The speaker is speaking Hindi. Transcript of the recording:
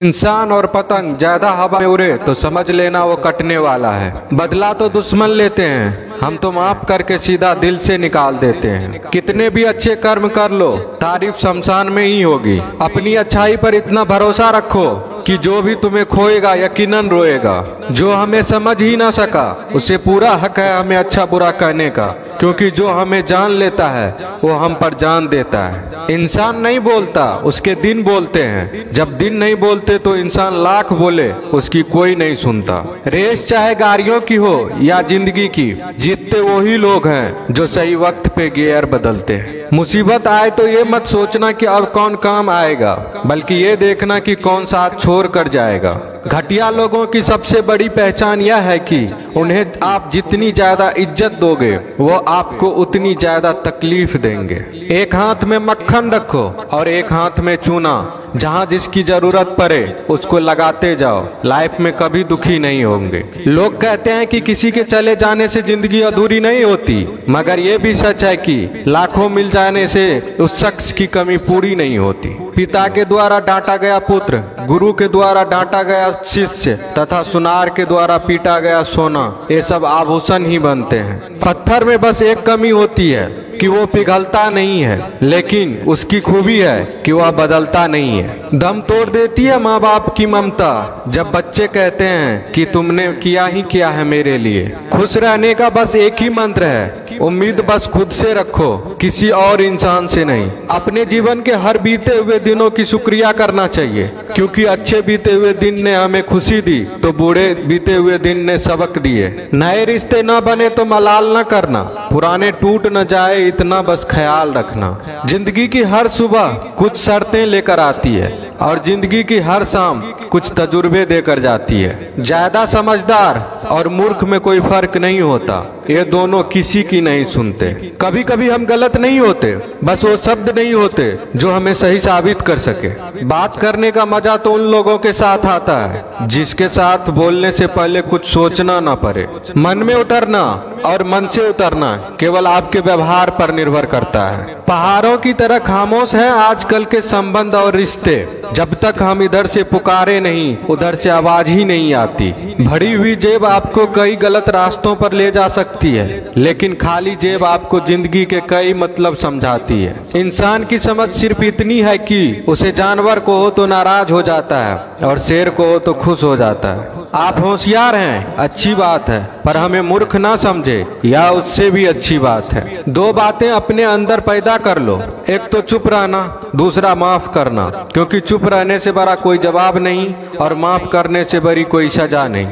इंसान और पतंग ज्यादा हवा में उड़े तो समझ लेना वो कटने वाला है। बदला तो दुश्मन लेते हैं, हम तो माफ करके सीधा दिल से निकाल देते हैं। कितने भी अच्छे कर्म कर लो, तारीफ शमशान में ही होगी। अपनी अच्छाई पर इतना भरोसा रखो कि जो भी तुम्हें खोएगा यकीनन रोएगा। जो हमें समझ ही ना सका उसे पूरा हक है हमें अच्छा बुरा कहने का, क्योंकि जो हमें जान लेता है वो हम पर जान देता है। इंसान नहीं बोलता, उसके दिन बोलते हैं। जब दिन नहीं बोलते तो इंसान लाख बोले उसकी कोई नहीं सुनता। रेस चाहे गाड़ियों की हो या जिंदगी की, जीतते वही लोग हैं जो सही वक्त पे गियर बदलते हैं। मुसीबत आए तो ये मत सोचना कि अब कौन काम आएगा, बल्कि ये देखना कि कौन साथ छोड़ कर जाएगा। घटिया लोगों की सबसे बड़ी पहचान यह है कि उन्हें आप जितनी ज्यादा इज्जत दोगे वो आपको उतनी ज्यादा तकलीफ देंगे। एक हाथ में मक्खन रखो और एक हाथ में चूना, जहाँ जिसकी जरूरत पड़े उसको लगाते जाओ। लाइफ में कभी दुखी नहीं होंगे। लोग कहते हैं कि किसी के चले जाने से जिंदगी अधूरी नहीं होती, मगर ये भी सच है कि लाखों मिल जाने से उस शख्स की कमी पूरी नहीं होती। पिता के द्वारा डांटा गया पुत्र, गुरु के द्वारा डांटा गया शिष्य तथा सुनार के द्वारा पीटा गया सोना, ये सब आभूषण ही बनते हैं। पत्थर में बस एक कमी होती है कि वो पिघलता नहीं है, लेकिन उसकी खूबी है कि वह बदलता नहीं है। दम तोड़ देती है माँ बाप की ममता जब बच्चे कहते हैं कि तुमने किया ही क्या है मेरे लिए। खुश रहने का बस एक ही मंत्र है, उम्मीद बस खुद से रखो, किसी और इंसान से नहीं। अपने जीवन के हर बीते हुए दिनों की शुक्रिया करना चाहिए, क्योंकि अच्छे बीते हुए दिन ने हमें खुशी दी तो बूढ़े बीते हुए दिन ने सबक दिए। नए रिश्ते न बने तो मलाल न करना, पुराने टूट न जाए इतना बस ख्याल रखना। जिंदगी की हर सुबह कुछ शर्तें लेकर आती है और जिंदगी की हर शाम कुछ तजुर्बे देकर जाती है। ज्यादा समझदार और मूर्ख में कोई फर्क नहीं होता, ये दोनों किसी की नहीं सुनते। कभी कभी हम गलत नहीं होते, बस वो शब्द नहीं होते जो हमें सही साबित कर सके। बात करने का मजा तो उन लोगों के साथ आता है जिसके साथ बोलने से पहले कुछ सोचना ना पड़े। मन में उतरना और मन से उतरना केवल आपके व्यवहार पर निर्भर करता है। पहाड़ों की तरह खामोश हैं आजकल के संबंध और रिश्ते। जब तक हम इधर से पुकारे नहीं उधर से आवाज ही नहीं आती। भरी हुई जेब आपको कई गलत रास्तों पर ले जा सकती है, लेकिन खाली जेब आपको जिंदगी के कई मतलब समझाती है। इंसान की समझ सिर्फ इतनी है कि उसे जानवर को हो तो नाराज हो जाता है और शेर को हो तो खुश हो जाता है। आप होशियार हैं, अच्छी बात है, पर हमें मूर्ख ना समझे या उससे भी अच्छी बात है। दो बातें अपने अंदर पैदा कर लो, एक तो चुप रहना, दूसरा माफ करना, क्योंकि चुप रहने से बड़ा कोई जवाब नहीं और माफ करने से बड़ी कोई सजा नहीं।